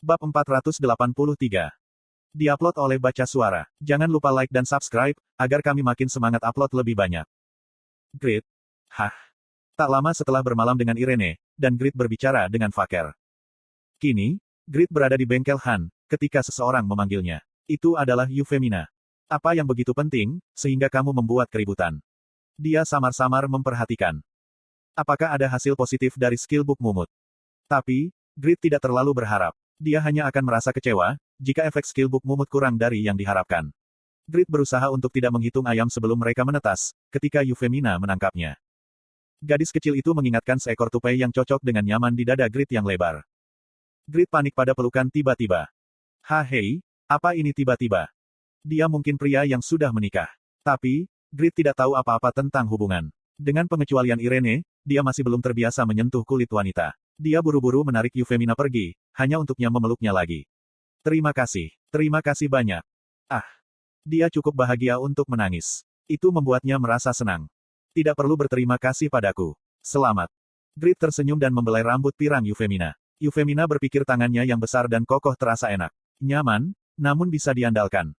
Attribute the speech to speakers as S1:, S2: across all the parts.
S1: Bab 483. Diupload oleh Baca Suara. Jangan lupa like dan subscribe, agar kami makin semangat upload lebih banyak. Grid. Hah. Tak lama setelah bermalam dengan Irene, dan Grid berbicara dengan Faker. Kini, Grid berada di bengkel Han, ketika seseorang memanggilnya. Itu adalah Yufemina. Apa yang begitu penting, sehingga kamu membuat keributan? Dia samar-samar memperhatikan. Apakah ada hasil positif dari skill book Mumut? Tapi, Grid tidak terlalu berharap. Dia hanya akan merasa kecewa, jika efek skill book Mumut kurang dari yang diharapkan. Grid berusaha untuk tidak menghitung ayam sebelum mereka menetas, ketika Yufemina menangkapnya. Gadis kecil itu mengingatkan seekor tupai yang cocok dengan nyaman di dada Grid yang lebar. Grid panik pada pelukan tiba-tiba. Hei, apa ini tiba-tiba? Dia mungkin pria yang sudah menikah. Tapi, Grid tidak tahu apa-apa tentang hubungan. Dengan pengecualian Irene, dia masih belum terbiasa menyentuh kulit wanita. Dia buru-buru menarik Yufemina pergi, hanya untuknya memeluknya lagi. Terima kasih banyak. Ah, dia cukup bahagia untuk menangis. Itu membuatnya merasa senang. Tidak perlu berterima kasih padaku. Selamat. Grid tersenyum dan membelai rambut pirang Yufemina. Yufemina berpikir tangannya yang besar dan kokoh terasa enak. Nyaman, namun bisa diandalkan.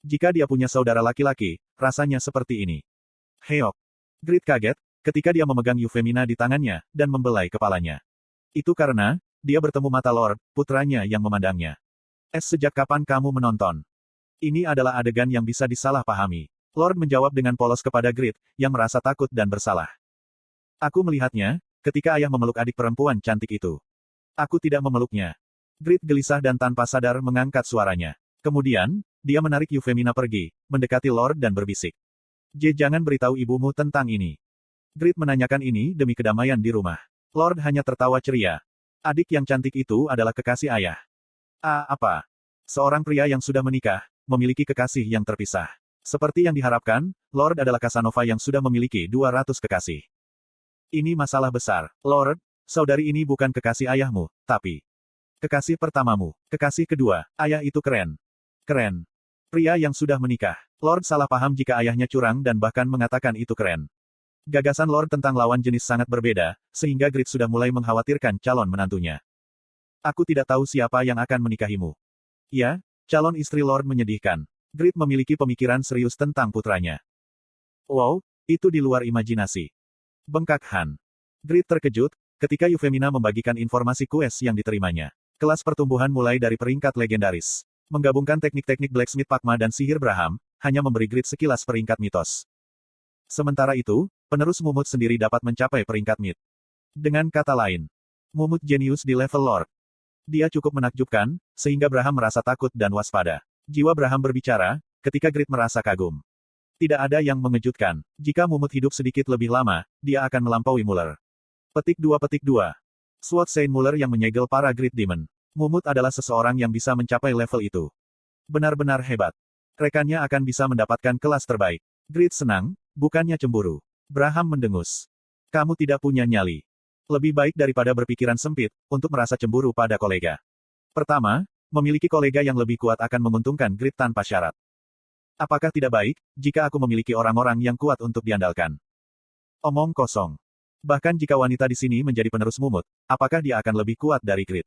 S1: Jika dia punya saudara laki-laki, rasanya seperti ini. Heok. Grid kaget, ketika dia memegang Yufemina di tangannya, dan membelai kepalanya. Itu karena, dia bertemu mata Lord, putranya yang memandangnya. Sejak kapan kamu menonton? Ini adalah adegan yang bisa disalahpahami. Lord menjawab dengan polos kepada Grid, yang merasa takut dan bersalah. Aku melihatnya, ketika ayah memeluk adik perempuan cantik itu. Aku tidak memeluknya. Grid gelisah dan tanpa sadar mengangkat suaranya. Kemudian, dia menarik Yufemina pergi, mendekati Lord dan berbisik. Jangan beritahu ibumu tentang ini. Grid menanyakan ini demi kedamaian di rumah. Lord hanya tertawa ceria. Adik yang cantik itu adalah kekasih ayah. Apa? Seorang pria yang sudah menikah, memiliki kekasih yang terpisah. Seperti yang diharapkan, Lord adalah Casanova yang sudah memiliki 200 kekasih. Ini masalah besar. Lord, saudari ini bukan kekasih ayahmu, tapi kekasih pertamamu, kekasih kedua. Ayah itu keren. Keren. Pria yang sudah menikah. Lord salah paham jika ayahnya curang dan bahkan mengatakan itu keren. Gagasan Lord tentang lawan jenis sangat berbeda, sehingga Grid sudah mulai mengkhawatirkan calon menantunya. Aku tidak tahu siapa yang akan menikahimu. Ya, calon istri Lord menyedihkan. Grid memiliki pemikiran serius tentang putranya. Wow, itu di luar imajinasi. Bengkak Han. Grid terkejut, ketika Yufemina membagikan informasi kues yang diterimanya. Kelas pertumbuhan mulai dari peringkat legendaris. Menggabungkan teknik-teknik Blacksmith Pakma dan sihir Braham, hanya memberi Grid sekilas peringkat mitos. Sementara itu, penerus Mumut sendiri dapat mencapai peringkat mid. Dengan kata lain, Mumut jenius di level Lord. Dia cukup menakjubkan, sehingga Braham merasa takut dan waspada. Jiwa Braham berbicara, ketika Grid merasa kagum. Tidak ada yang mengejutkan. Jika Mumut hidup sedikit lebih lama, dia akan melampaui Muller. Petik 2. Sword Saint Muller yang menyegel para Grid Demon. Mumut adalah seseorang yang bisa mencapai level itu. Benar-benar hebat. Rekannya akan bisa mendapatkan kelas terbaik. Grid senang, bukannya cemburu. Braham mendengus. Kamu tidak punya nyali. Lebih baik daripada berpikiran sempit, untuk merasa cemburu pada kolega. Pertama, memiliki kolega yang lebih kuat akan menguntungkan Grid tanpa syarat. Apakah tidak baik, jika aku memiliki orang-orang yang kuat untuk diandalkan? Omong kosong. Bahkan jika wanita di sini menjadi penerus Mumut, apakah dia akan lebih kuat dari Grid?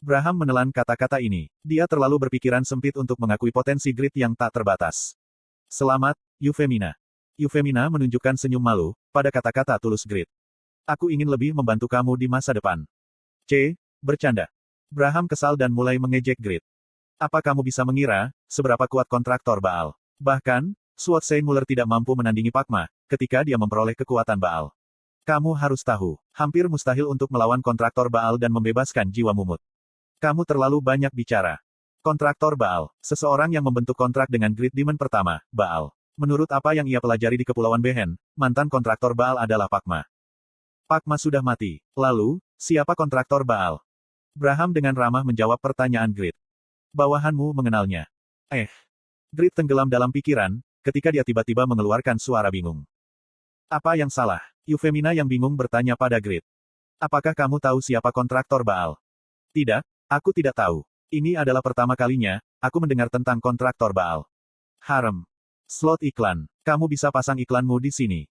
S1: Braham menelan kata-kata ini. Dia terlalu berpikiran sempit untuk mengakui potensi Grid yang tak terbatas. Selamat, Yufemina. Yufemina menunjukkan senyum malu, pada kata-kata tulus Grid. Aku ingin lebih membantu kamu di masa depan. Bercanda. Braham kesal dan mulai mengejek Grid. Apa kamu bisa mengira, seberapa kuat kontraktor Baal? Bahkan, Sword Saint Muller tidak mampu menandingi Pakma, ketika dia memperoleh kekuatan Baal. Kamu harus tahu, hampir mustahil untuk melawan kontraktor Baal dan membebaskan jiwa Mumut. Kamu terlalu banyak bicara. Kontraktor Baal, seseorang yang membentuk kontrak dengan Grid Demon pertama, Baal. Menurut apa yang ia pelajari di Kepulauan Behen, mantan kontraktor Baal adalah Pakma. Pakma sudah mati. Lalu, siapa kontraktor Baal? Braham dengan ramah menjawab pertanyaan Grid. Bawahanmu mengenalnya. Grid tenggelam dalam pikiran, ketika dia tiba-tiba mengeluarkan suara bingung. Apa yang salah? Yufemina yang bingung bertanya pada Grid. Apakah kamu tahu siapa kontraktor Baal? Tidak, aku tidak tahu. Ini adalah pertama kalinya, aku mendengar tentang kontraktor Baal. Harem. Slot iklan. Kamu bisa pasang iklanmu di sini.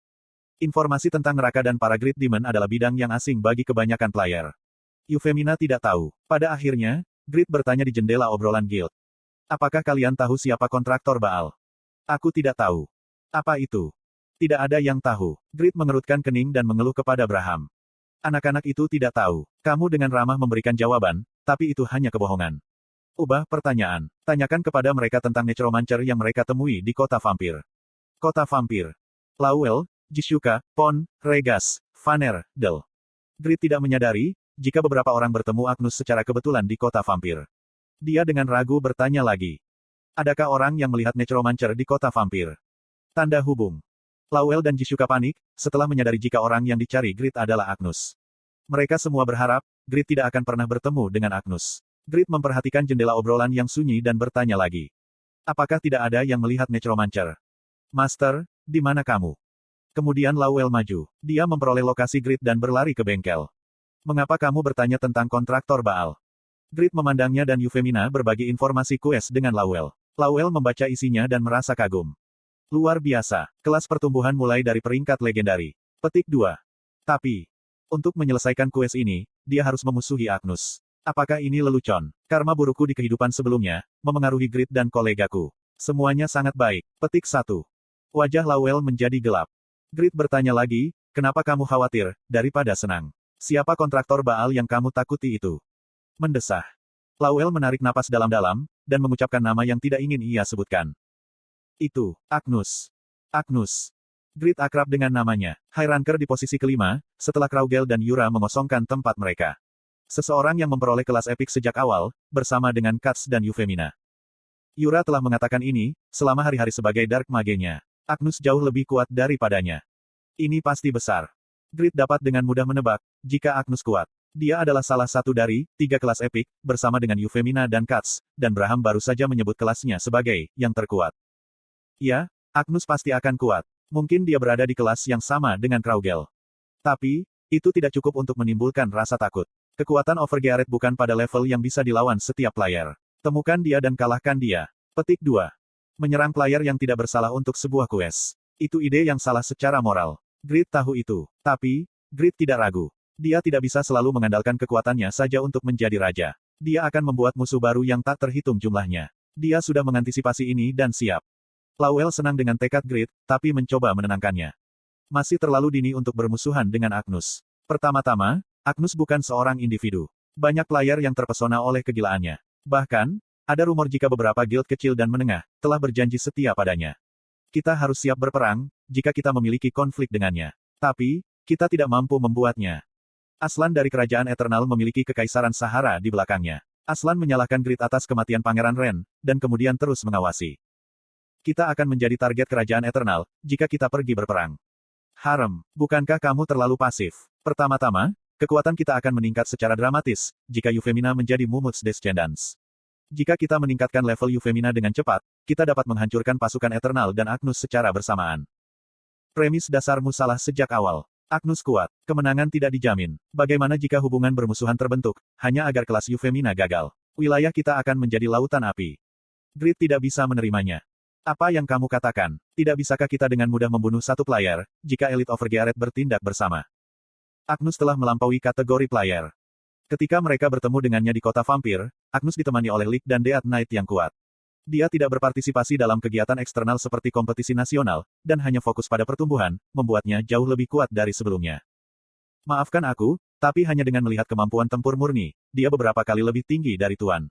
S1: Informasi tentang neraka dan para Grid Demon adalah bidang yang asing bagi kebanyakan player. Yufemina tidak tahu. Pada akhirnya, Grid bertanya di jendela obrolan guild. Apakah kalian tahu siapa kontraktor Baal? Aku tidak tahu. Apa itu? Tidak ada yang tahu. Grid mengerutkan kening dan mengeluh kepada Braham. Anak-anak itu tidak tahu. Kamu dengan ramah memberikan jawaban, tapi itu hanya kebohongan. Ubah pertanyaan. Tanyakan kepada mereka tentang necromancer yang mereka temui di kota vampir. Kota vampir. Lawel, Jisuka, Pon, Regas, Vaner, Del. Grid tidak menyadari, jika beberapa orang bertemu Agnus secara kebetulan di kota vampir. Dia dengan ragu bertanya lagi. Adakah orang yang melihat necromancer di kota vampir? Tanda hubung. Lawel dan Jisuka panik, setelah menyadari jika orang yang dicari Grid adalah Agnus. Mereka semua berharap, Grid tidak akan pernah bertemu dengan Agnus. Grid memperhatikan jendela obrolan yang sunyi dan bertanya lagi. Apakah tidak ada yang melihat necromancer? Master, di mana kamu? Kemudian Lawel maju. Dia memperoleh lokasi Grid dan berlari ke bengkel. Mengapa kamu bertanya tentang kontraktor Baal? Grid memandangnya dan Euphemina berbagi informasi quest dengan Lawel. Lawel membaca isinya dan merasa kagum. Luar biasa. Kelas pertumbuhan mulai dari peringkat legendari. Petik 2. Tapi, untuk menyelesaikan quest ini, dia harus memusuhi Agnus. Apakah ini lelucon? Karma burukku di kehidupan sebelumnya, memengaruhi Grid dan kolegaku. Semuanya sangat baik. Petik 1. Wajah Lawel menjadi gelap. Grid bertanya lagi, kenapa kamu khawatir, daripada senang? Siapa kontraktor Baal yang kamu takuti itu? Mendesah. Lawel menarik napas dalam-dalam, dan mengucapkan nama yang tidak ingin ia sebutkan. Itu, Agnus. Agnus. Grid akrab dengan namanya. High Ranker di posisi kelima, setelah Kraugel dan Yura mengosongkan tempat mereka. Seseorang yang memperoleh kelas epik sejak awal, bersama dengan Katz dan Euphemina. Yura telah mengatakan ini, selama hari-hari sebagai Dark Mage-nya. Agnus jauh lebih kuat daripadanya. Ini pasti besar. Grid dapat dengan mudah menebak, jika Agnus kuat. Dia adalah salah satu dari 3 kelas epik, bersama dengan Euphemina dan Katz, dan Braham baru saja menyebut kelasnya sebagai yang terkuat. Ya, Agnus pasti akan kuat. Mungkin dia berada di kelas yang sama dengan Kraugel. Tapi, itu tidak cukup untuk menimbulkan rasa takut. Kekuatan Overgearet bukan pada level yang bisa dilawan setiap player. Temukan dia dan kalahkan dia. Petik 2. Menyerang player yang tidak bersalah untuk sebuah quest. Itu ide yang salah secara moral. Grid tahu itu. Tapi, Grid tidak ragu. Dia tidak bisa selalu mengandalkan kekuatannya saja untuk menjadi raja. Dia akan membuat musuh baru yang tak terhitung jumlahnya. Dia sudah mengantisipasi ini dan siap. Lawel senang dengan tekad Grid, tapi mencoba menenangkannya. Masih terlalu dini untuk bermusuhan dengan Agnus. Pertama-tama, Agnus bukan seorang individu. Banyak player yang terpesona oleh kegilaannya. Bahkan, ada rumor jika beberapa guild kecil dan menengah telah berjanji setia padanya. Kita harus siap berperang, jika kita memiliki konflik dengannya. Tapi, kita tidak mampu membuatnya. Aslan dari Kerajaan Eternal memiliki Kekaisaran Sahara di belakangnya. Aslan menyalahkan Grid atas kematian Pangeran Ren, dan kemudian terus mengawasi. Kita akan menjadi target Kerajaan Eternal, jika kita pergi berperang. Harem, bukankah kamu terlalu pasif? Pertama-tama, kekuatan kita akan meningkat secara dramatis, jika Euphemina menjadi Mumuts Descendants. Jika kita meningkatkan level Euphemina dengan cepat, kita dapat menghancurkan pasukan Eternal dan Agnus secara bersamaan. Premis dasarmu salah sejak awal. Agnus kuat, kemenangan tidak dijamin. Bagaimana jika hubungan bermusuhan terbentuk, hanya agar kelas Euphemina gagal? Wilayah kita akan menjadi lautan api. Grid tidak bisa menerimanya. Apa yang kamu katakan? Tidak bisakah kita dengan mudah membunuh satu player, jika Elite Overgearet bertindak bersama? Agnus telah melampaui kategori player. Ketika mereka bertemu dengannya di kota vampir, Agnus ditemani oleh League dan Death Knight yang kuat. Dia tidak berpartisipasi dalam kegiatan eksternal seperti kompetisi nasional, dan hanya fokus pada pertumbuhan, membuatnya jauh lebih kuat dari sebelumnya. Maafkan aku, tapi hanya dengan melihat kemampuan tempur murni, dia beberapa kali lebih tinggi dari Tuan.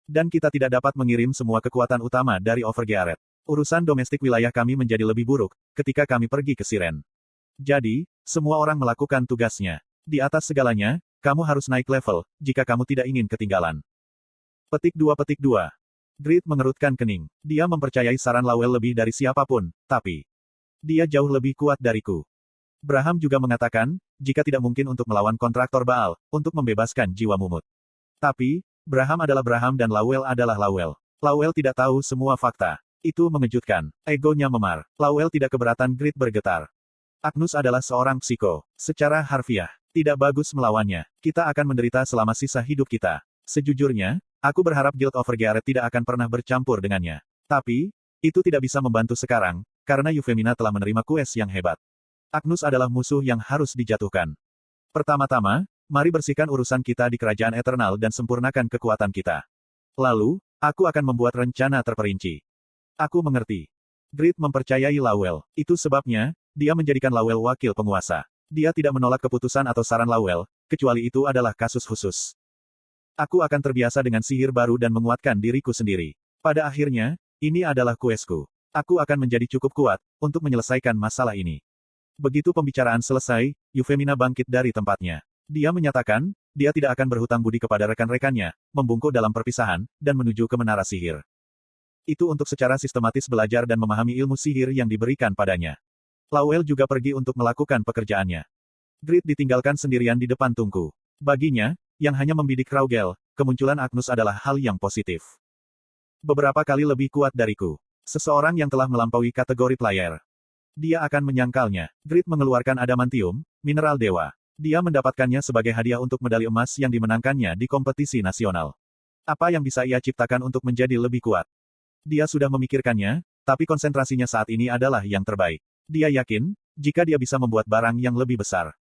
S1: Dan kita tidak dapat mengirim semua kekuatan utama dari Overgearet. Urusan domestik wilayah kami menjadi lebih buruk, ketika kami pergi ke Siren. Jadi, semua orang melakukan tugasnya. Di atas segalanya, kamu harus naik level, jika kamu tidak ingin ketinggalan. Petik 2. Grid mengerutkan kening. Dia mempercayai saran Lawel lebih dari siapapun, tapi dia jauh lebih kuat dariku. Braham juga mengatakan, jika tidak mungkin untuk melawan kontraktor Baal, untuk membebaskan jiwa Mumut. Tapi, Braham adalah Braham dan Lawel adalah Lawel. Lawel tidak tahu semua fakta. Itu mengejutkan. Egonya memar. Lawel tidak keberatan. Grid bergetar. Agnus adalah seorang psiko. Secara harfiah, tidak bagus melawannya. Kita akan menderita selama sisa hidup kita. Sejujurnya, aku berharap Guild Overgearet tidak akan pernah bercampur dengannya. Tapi, itu tidak bisa membantu sekarang, karena Euphemina telah menerima quest yang hebat. Agnus adalah musuh yang harus dijatuhkan. Pertama-tama, Mari bersihkan urusan kita di kerajaan eternal dan sempurnakan kekuatan kita. Lalu, aku akan membuat rencana terperinci. Aku mengerti. Grid mempercayai Lawel. Itu sebabnya, dia menjadikan Lawel wakil penguasa. Dia tidak menolak keputusan atau saran Lawel, kecuali itu adalah kasus khusus. Aku akan terbiasa dengan sihir baru dan menguatkan diriku sendiri. Pada akhirnya, ini adalah kuesku. Aku akan menjadi cukup kuat untuk menyelesaikan masalah ini. Begitu pembicaraan selesai, Yufemina bangkit dari tempatnya. Dia menyatakan, dia tidak akan berhutang budi kepada rekan-rekannya, membungkuk dalam perpisahan, dan menuju ke menara sihir. Itu untuk secara sistematis belajar dan memahami ilmu sihir yang diberikan padanya. Lawel juga pergi untuk melakukan pekerjaannya. Grid ditinggalkan sendirian di depan tungku. Baginya, yang hanya membidik Raugel, kemunculan Agnus adalah hal yang positif. Beberapa kali lebih kuat dariku. Seseorang yang telah melampaui kategori player. Dia akan menyangkalnya. Grid mengeluarkan adamantium, mineral dewa. Dia mendapatkannya sebagai hadiah untuk medali emas yang dimenangkannya di kompetisi nasional. Apa yang bisa ia ciptakan untuk menjadi lebih kuat? Dia sudah memikirkannya, tapi konsentrasinya saat ini adalah yang terbaik. Dia yakin, jika dia bisa membuat barang yang lebih besar,